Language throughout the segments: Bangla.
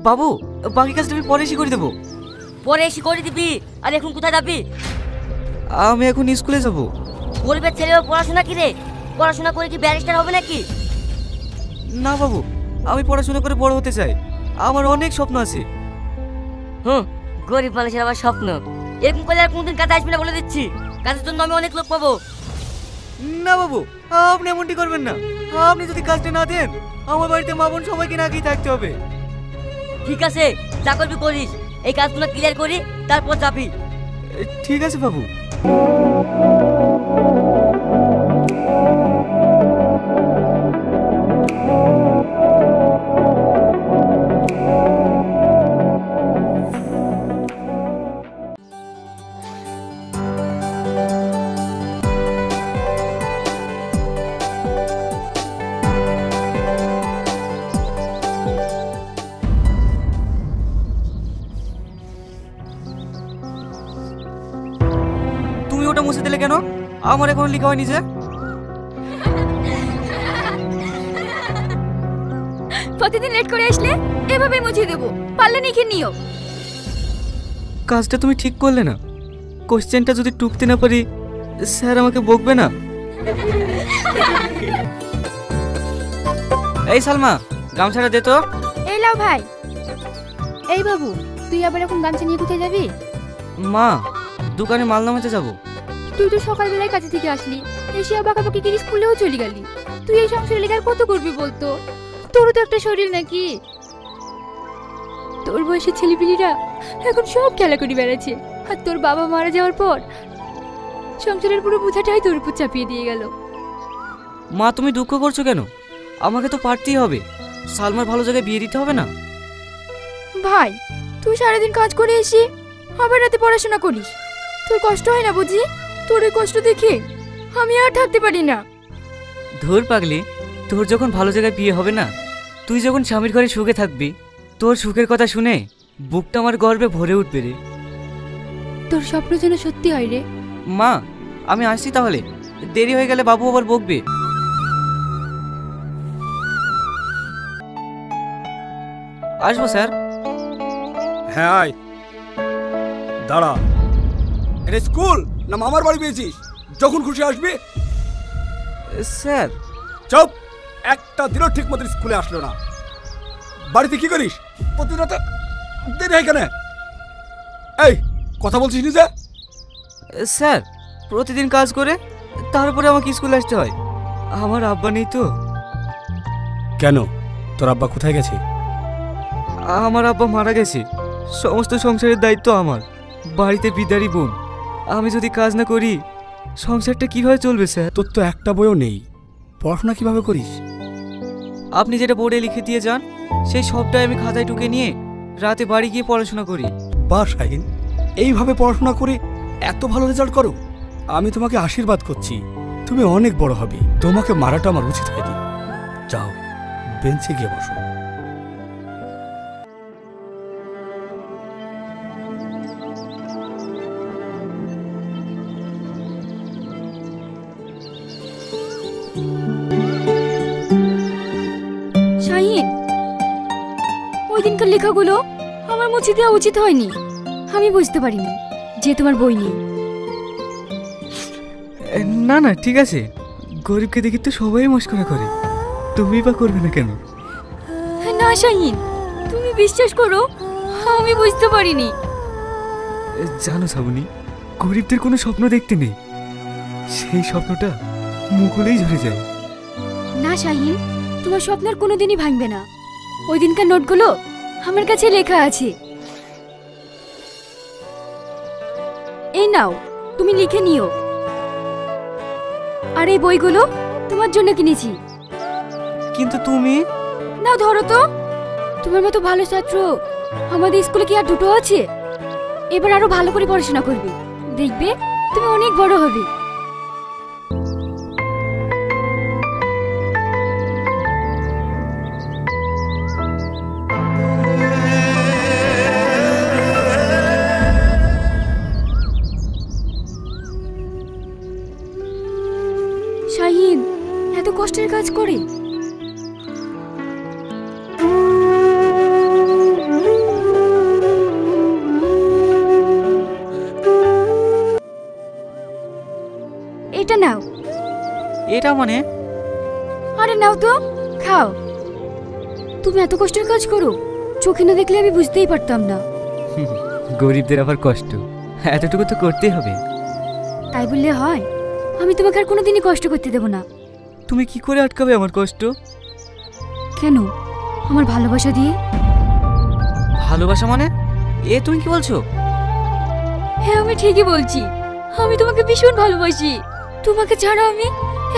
বাবু, বাকি কাজটা আমি পরে এসে করে দেবো। পরে এসে করে দিবি? আর এখন কোথায় যাবি? আমি এখন স্কুলে যাব। গরিবের ছেলে পড়াশোনা কি রে? পড়াশোনা করে কি ব্যারিস্টার হবে নাকি? না বাবু, আমি পড়াশোনা করে বড় হতে চাই, আমার অনেক স্বপ্ন আছে। গরিব মানুষের আবার স্বপ্ন? এরকম করলে আর কোনদিন কাজে আসবি না বলে দিচ্ছি। কাজের জন্য আমি অনেক লোক পাবো। না বাবু, আপনি এমনটি করবেন না। আপনি যদি কাজটা না দেন, আমার বাড়িতে মা বোন সবাইকে না খেয়ে থাকতে হবে। ঠিক আছে, যা করবি করিস। এই কাজগুলো ক্লিয়ার করি, তারপর যাবি। ঠিক আছে বাবু। ওটা মুছে দিলে কেন? আমার এখনো লেখা হয়নি যে। প্রতিদিন লেট করে আসলে এভাবে মুছে দেবো, পারলে লিখে নিও। কাজটা তুমি ঠিক করলে না। কোশ্চেনটা যদি টুকতে না পারি, স্যার আমাকে বকবে না? এই সালমা, গামছাটা দে তো। এই লাও ভাই। এই বাবু, তুই আবার এখন গামছা নিয়ে কোথায় যাবি? মা, দোকানে মাল নামাতে যাবো। তুই তো সকালবেলায় কাজে থেকে আসলি, এসে বাঁকাবাকি করে স্কুলেও চলে গেলি। তুই এই সংসারে লেগে আর কত করবি বলতো? তোরও তো একটা শরীর নাকি? তোর বয়সের ছেলেপিলিরা এখন সব খেলা করে বেড়াচ্ছে, আর তোর বাবা মারা যাওয়ার পর সংসারের পুরো বোঝাটাই তোর উপর চাপিয়ে দিয়ে গেল। মা, তুমি দুঃখ করছো কেন? আমাকে তো পারতেই হবে। সালমার ভালো জায়গায় বিয়ে দিতে হবে না? ভাই, তুই সারাদিন কাজ করে এসে আবার রাতে পড়াশোনা করিস, তোর কষ্ট হয় না বুঝি? তোর এই কষ্ট দেখে আমি আর থাকতে পারি না। ধুর পাগলি, তোর যখন ভালো জায়গায় বিয়ে হবে না, তুই যখন স্বামীর ঘরে সুখে থাকবি, তোর সুখের কথা শুনে বুকটা আমার গর্বে ভরে উঠবে রে। তোর স্বপ্ন যেন সত্যি হয় রে। মা, আমি আসছি তাহলে। দেরি হয়ে গেলে বাবু আবার বকবে। আসবো স্যার। হ্যাঁ আয়। দাঁড়া, এটা স্কুল না মামার বাড়ি পেয়েছিস? যখন খুশি আসবি। স্যার। চুপ! একটা দিনও ঠিক মতো স্কুলে আসলো না। বাড়িতে কি করিস? প্রতিদিন দেরি হয় কেন? এই কথা বলছিস নিজে? স্যার, প্রতিদিন কাজ করে তারপরে আমাকে স্কুলে আসতে হয়। আমার আব্বা নেই তো। কেন, তোর আব্বা কোথায় গেছে? আমার আব্বা মারা গেছে। সমস্ত সংসারের দায়িত্ব আমার। বাড়িতে বিদারি বোন। আমি যদি কাজ না করি, সংসারটা কিভাবে চলবে স্যার? তোর তো একটা বইও নেই, পড়াশোনা কিভাবে করিস? আপনি যেটা বোর্ডে লিখে দিয়ে যান, সেই সবটাই আমি খাতায় টুকে নিয়ে রাতে বাড়ি গিয়ে পড়াশোনা করি। বাহ শাহিন, এইভাবে পড়াশোনা করে এত ভালো রেজাল্ট করো। আমি তোমাকে আশীর্বাদ করছি, তুমি অনেক বড় হবে। তোমাকে মারাটা আমার উচিত হয়নি। যাও, বেঞ্চে গিয়ে বসো। শাহিন, ওই দিনকার লেখাগুলো আমার মুছে দেওয়া উচিত হয়নি। আমি বুঝতে পারিনি যে তোমার বই নেই। না না, ঠিক আছে। গরিবকে দেখি তো সবাই মস্করা করে, তুমি বা করবে না কেন? না শাহিন, তুমি বিশ্বাস করো, আমি বুঝতে পারিনি। জানো শ্রাবণী, গরিবদের কোনো স্বপ্ন দেখতে নেই, সেই স্বপ্নটা মুখ হলেই ঝরে যায়। না শাহিন, তোমার স্বপ্ন আর কোনোদিনই ভাঙবে না। ওই দিনকার নোটগুলো আমার কাছে লেখা আছে। এই নাও, তুমি লিখে নিও। আর এই বইগুলো তোমার জন্য কিনেছি। কিন্তু তুমি? নাও ধরো তো। তোমার মতো ভালো ছাত্র আমাদের স্কুলে কি আর দুটো আছে? এবার আরো ভালো করে পড়াশোনা করবে, দেখবে তুমি অনেক বড় হবে। শাহিন এত কষ্টের কাজ করে। এটা নাও। এটা মানে? আরে নাও তো, খাও। তুমি এত কষ্টের কাজ করো, চোখে না দেখলে আমি বুঝতেই পারতাম না। গরিবদের আবার কষ্ট এতটুকু তো করতেই হবে। তাই বললে হয়? আমি তোমাকে আর কোনোদিনই কষ্ট করতে দেব না। তুমি কি করে আটকাবে আমার কষ্ট? কেন? আমার ভালোবাসা দিয়ে। ভালোবাসা মানে? এ তুমি কি বলছো? হ্যাঁ আমি ঠিকই বলছি, আমি তোমাকে ভীষণ ভালোবাসি। তোমাকে ছাড়া আমি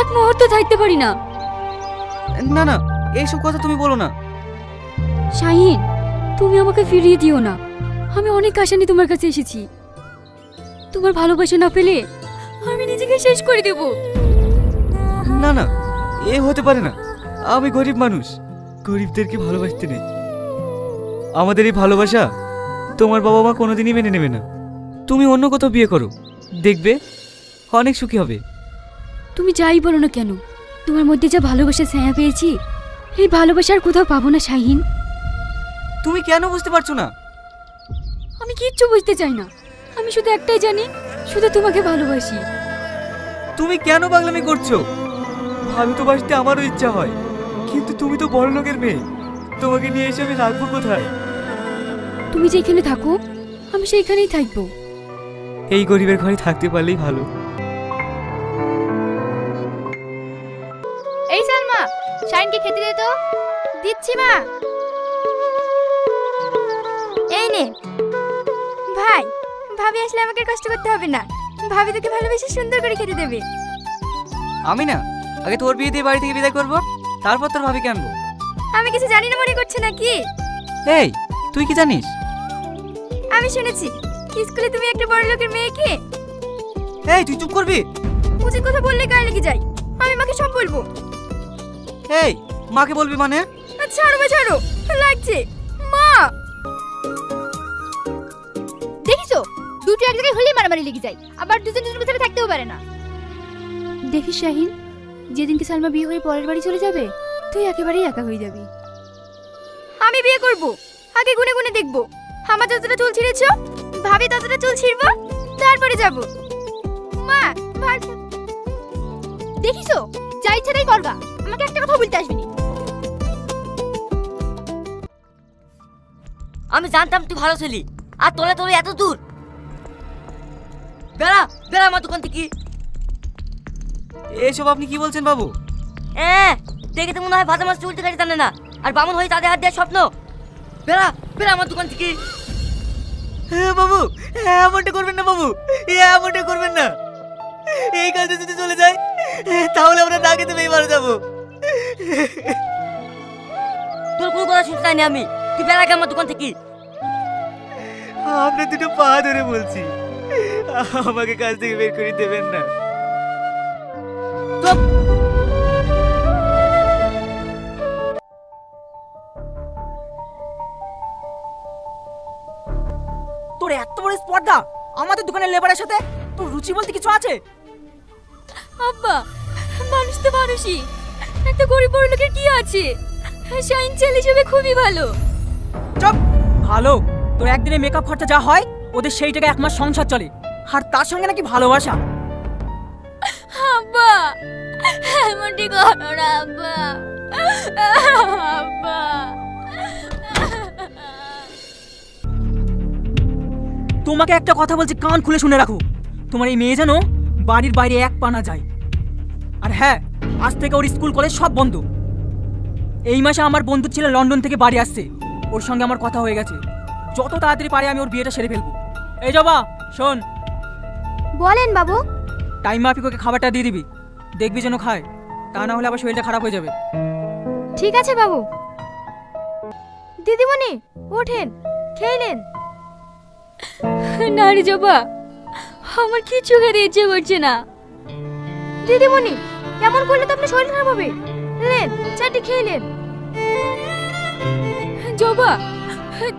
এক মুহূর্ত থাকতে পারি না। না না, এইসব কথা তুমি বলো না। শাহিন, তুমি আমাকে ফিরিয়ে দিও না। আমি অনেক আশা নিয়ে তোমার কাছে এসেছি। তোমার ভালোবাসা না পেলে আমি নিজেকে শেষ করে দেব। না না, এ হতে পারে না। আমি গরিব মানুষ, গরিবদেরকে ভালোবাসতে নেই। আমাদের এই ভালোবাসা তোমার বাবা মা কোনোদিনই মেনে নেবে না। তুমি অন্য কোথাও বিয়ে করো, দেখবে অনেক সুখী হবে। তুমি যাই বলো না কেন, তোমার মধ্যে যা ভালোবাসা ছায়া পেয়েছি, এই ভালোবাসার কোথাও পাবো না শাহিন। তুমি কেন বুঝতে পারছো না? আমি কিচ্ছু বুঝতে চাই না। আমি শুধু একটাই জানি, শুধু তোমাকে ভালোবাসি। তুমি কেন পাগলামি করছো? ভালোবাসতে আমারও ইচ্ছা হয়, কিন্তু তুমি তো বড় লোকের মেয়ে, তোমাকে নিয়ে এসে আমি রাখবো কোথায়? তুমি যেখানে থাকো আমি সেইখানেই থাকবো। এই গরিবের ঘরে থাকতে পারলেই ভালো। এই সালমা, শাহিনকে খেতে দে তো। দিচ্ছি মা। এই নে ভাই, ভাবি আসলে আমাকে কষ্ট করতে হবে না। ভাবি তোকে ভালোবেসে সুন্দর করে খেতে দেবে। আমি না, আগে তোর বিয়ে দিয়ে বাড়ি থেকে বিদায় করবো, তারপর তোর ভাবিকে আনবো। আমি কিছু জানি না মনে করছে নাকি? এই তুই কি জানিস? আমি শুনেছি স্কুলে তুমি একটা বড় লোকের মেয়েকে। এই তুই চুপ করবি? উচিত কথা বললে গায়ে লেগে যায়। আমি মাকে সব বলবো। এই মাকে বলবি মানে? ছাড়ো বা ছাড়ো, লাগছে। মা দেখিছো, দুটো এক জায়গায় হলেই মারামারি লেগে যায়, আবার দুজন দুজনের ভিতরে থাকতেও পারে না। দেখিস শাহিন, যেদিনকে সালমা বিয়ে হয়ে পরের বাড়ি চলে যাবে, তুই একেবারেই একা হয়ে যাবি। আমি বিয়ে করব, আগে গুনে গুনে দেখব। আমার যতটা চুল ছিঁড়েছ, ভাবি ততটা চুল ছিঁড়ব, তারপরে যাব। মা দেখিছো, যা ইচ্ছা তাই করবা, আমাকে একটা কথা বলতে আসবি না। আমি জানতাম তুই ভালো ছিলি, আর তোলে তোলে এত দূর। বেড়া বেড়া আমার দোকান থেকে। এসব আপনি কি বলছেন বাবু? দেখে তো মনে হয় ভাজা মাছ চুলতে কাটে জানে না, আর বামন হয়ে তাদের হাত দেওয়ার স্বপ্ন। বেড়া বেড়া আমার দোকান থেকে। হ্যাঁ বাবু, এমনটা করবেন না বাবু, এমনটা করবেন না। এই কাজে যদি চলে যায় তাহলে আমরা না খেতে পেয়ে মারা যাবো। তোর কোনো কথা শুনতে চাইনি আমি, তুই বেড়া গে আমার দোকান থেকে। আপনার দুটো পা ধরে বলছি, আমাকে কাজ থেকে বের করে দেবেন না। চুপ। তোর এত বড় স্পর্ধা আমাদের দোকানের লেবারের সাথে, তোর রুচি বলতে কিছু আছে? আব্বা, মানুষ তো মানুষই, একটা গরিব বড় লোকের কি আছে? শাহিন ছেলে হিসেবে খুবই ভালো। চুপ। ভালো? তোর একদিনে মেকআপ খরচা যা হয়, ওদের সেই টাকা এক মাস সংসার চলে, আর তার সঙ্গে নাকি ভালোবাসা। আব্বা এমনটি করো না আব্বা। আব্বা তোমাকে একটা কথা বলছি, কান খুলে শুনে রাখো। তোমার এই মেয়ে যেন বাড়ির বাইরে এক পা না যায়। আর হ্যাঁ, আজ থেকে ওর স্কুল কলেজ সব বন্ধ। এই মাসে আমার বন্ধুর ছেলে লন্ডন থেকে বাড়ি আসছে, ওর সঙ্গে আমার কথা হয়ে গেছে। যত তাড়াতাড়ি পারে আমি ওর বিয়েটা সেরে ফেলবো। এই জবা শোন। বলেন বাবু। টাইম মাফিক ওকে খাবারটা দিয়ে দিবি, দেখবি যেন খায়, তা না হলে আবার শরীরটা খারাপ হয়ে যাবে। ঠিক আছে বাবু। দিদিমণি ওঠেন, খেয়ে নেন। না রে জবা, আমার কিছু খেতে ইচ্ছে করছে না। দিদিমণি কেমন করলে তো আপনার শরীর খারাপ হবে। নেন, চাটি খেয়ে নেন। জবা,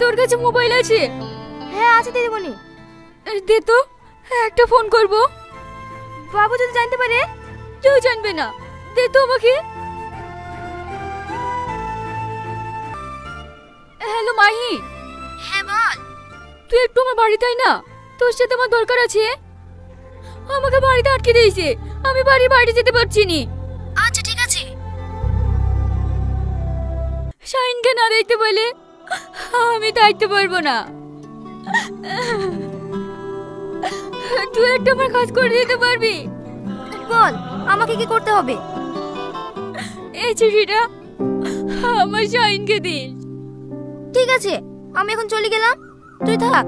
তোর কাছে মোবাইল আছে? হ্যাঁ আছে দিদিমণি। দে তো, একটা ফোন করব। বাবু যদি জানতে পারে? কেউ জানবে না, দে তো আমাকে। হ্যালো মাহি। হ্যাঁ বল। তুই একটু আমার বাড়িতে আয় না, তোর সাথে আমার দরকার আছে। আমাকে বাড়িতে আটকে দিয়েছে, আমি বাড়ির বাইরে যেতে পারছি নি। আচ্ছা ঠিক আছে। শাহিনকে না দেখতে পেলে আমি থাকতে পারবো না। তুই একটা আমার কাজ করে দিতে পারবি? বল, আমাকে কি করতে হবে? এই চিঠিটা আমার শাহিনকে দিস। ঠিক আছে, আমি এখন চলে গেলাম, তুই থাক।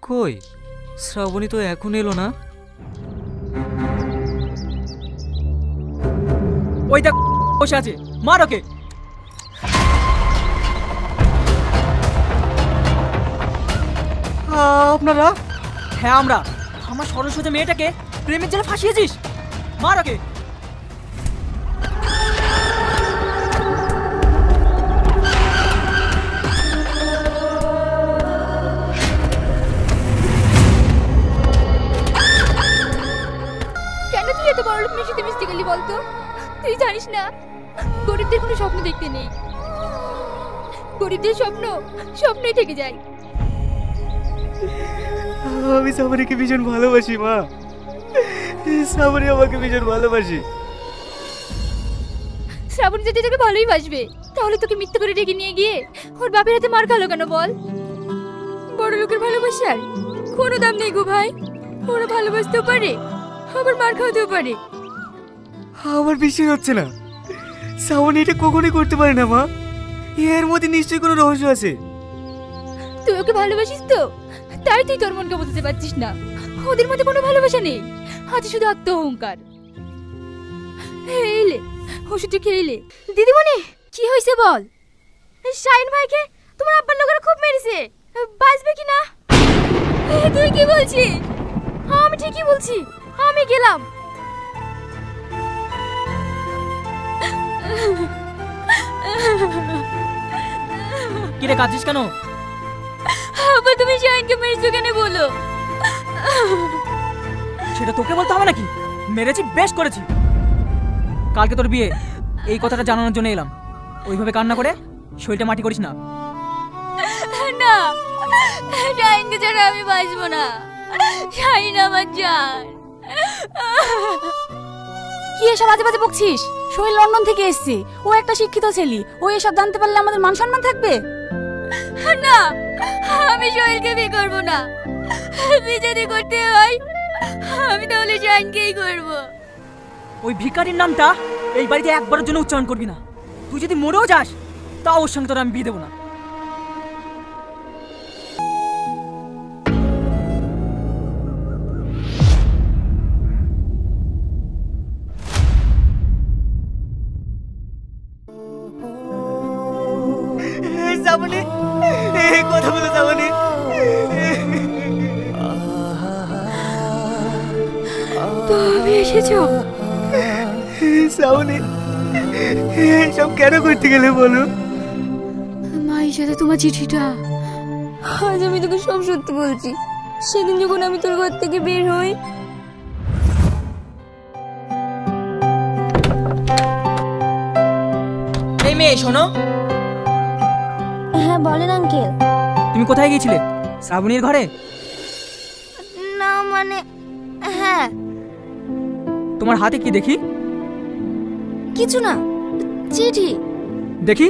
কই শ্রাবণী তো এখন এলো না। ওই দেখ বসে আছে, মার ওকে। আপনারা? হ্যাঁ আমরা। আমার সরস্বতী মেয়েটাকে প্রেমের জালে ফাঁসিয়েছিস, মার ওকে। কেন তুই এত বড় লোক মেয়ে সাথে মিশতে গেলি বলতো? তুই জানিস না গরিবদের কোনো স্বপ্ন দেখতে নেই, গরিবদের স্বপ্ন স্বপ্নই থেকে যায়। আমি শ্রাবণীকে ভীষণ ভালোবাসি মা, শ্রাবণী আমাকে ভীষণ ভালোবাসি। শ্রাবণ যদি তোকে ভালোই বাসবে তাহলে তোকে মিথ্যে করে ডেকে নিয়ে গিয়ে ওর বাপের হাতে মার খালো কেন বল? বড় লোকের ভালোবাসার কোনো দাম নেই গো ভাই, ওরা ভালোবাসতেও পারে আবার মার খাওয়াতেও পারে। আমার বিশ্বাস হচ্ছে না, শ্রাবণী এটা কখনোই করতে পারে না মা, এর মধ্যে নিশ্চয়ই কোনো রহস্য আছে। তুই ওকে ভালোবাসিস তো, তাই তুই তোর মনকে বোঝাতে পারছিস না। ওদের মধ্যে কোনো ভালোবাসা নেই, আছে শুধু আত্ম অহংকার। এলে ওষুধটা খেয়ে দিদিমণি, কি হয়েছে বল? শাহিন ভাইকে তোমার আব্বার লোকেরা খুব মেরেছে, বাঁচবে কি না? তুই কি বলছিস? আমি ঠিকই বলছি, আমি গেলাম। কিরে কাঁদছিস কেন? আবার তুমি শাহিনকে মেরেছো কেন বলো? সেটা তোকে বলতে হবে নাকি? মেরেছি, বেশ করেছি। কালকে তোর বিয়ে, এই কথাটা জানানোর জন্য এলাম। ওইভাবে কান্না করে শরীরটা মাটি করিস না। না, শাহিনকে ছাড়া আমি বাঁচবো না। শাহিন আমার জান। কি এসব আজে বাজে বকছিস? সোহেল লন্ডন থেকে এসেছে, ও একটা শিক্ষিত ছেলে, ও এসব জানতে পারলে আমাদের মান সম্মান থাকবে না। আমি সোহেলকে বিয়ে করবো না, বিয়ে যদি করতে হয় আমি তাহলে শাহিনকেই করবো। ওই ভিখারির নামটা এই বাড়িতে একবারের জন্য উচ্চারণ করবি না। তুই যদি মরেও যাস তাও ওর সঙ্গে তোর আমি বিয়ে দেবো না। শ্রাবণী, কথা বলো শ্রাবণী। তুমি এসেছো? শ্রাবণী, সব কেন করতে গেলে বলো? মায়ের সাথে তোমার চিঠিটা। আজ আমি তোকে সব সত্যি বলছি। সেদিন যখন আমি তোর ঘর থেকে বের হই, এই মেয়ে শোনো। হ্যাঁ বলেন আঙ্কেল। তুমি কোথায় গিয়েছিলে? শ্রাবণীর ঘরে? না মানে হ্যাঁ। তোমার হাতে কি দেখি? কিছু না, চিঠি। দেখি।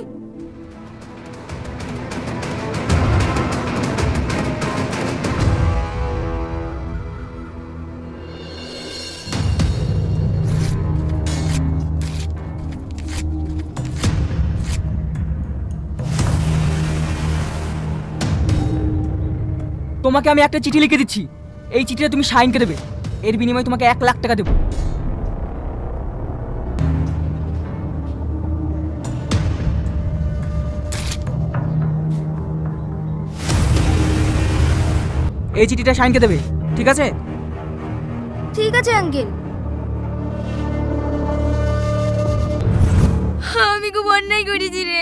তোমাকে আমি একটা চিঠি লিখে দিচ্ছি, এই চিঠিটা তুমি শাহিনকে দেবে। এর বিনিময়ে তোমাকে 1 লাখ টাকা দেবো। এই চিঠিটা শাহিনকে দেবে, ঠিক আছে? ঠিক আছে আঙ্কেল। আমি খুব অন্যায় করেছি রে,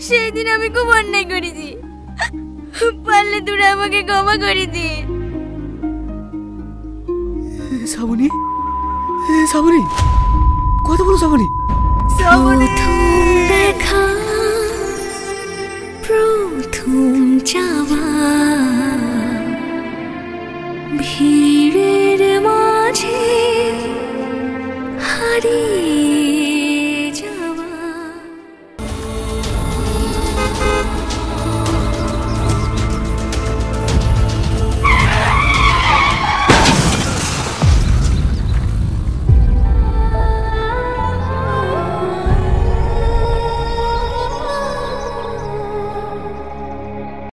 সেই দিন আমি খুব অন্যায় করেছি। পারলে তুই আমাকে ক্ষমা করে দিস। শ্রাবণী, শ্রাবণী, কথা বলো শ্রাবণী। দেখা প্রথম যাওয়া বাড়ি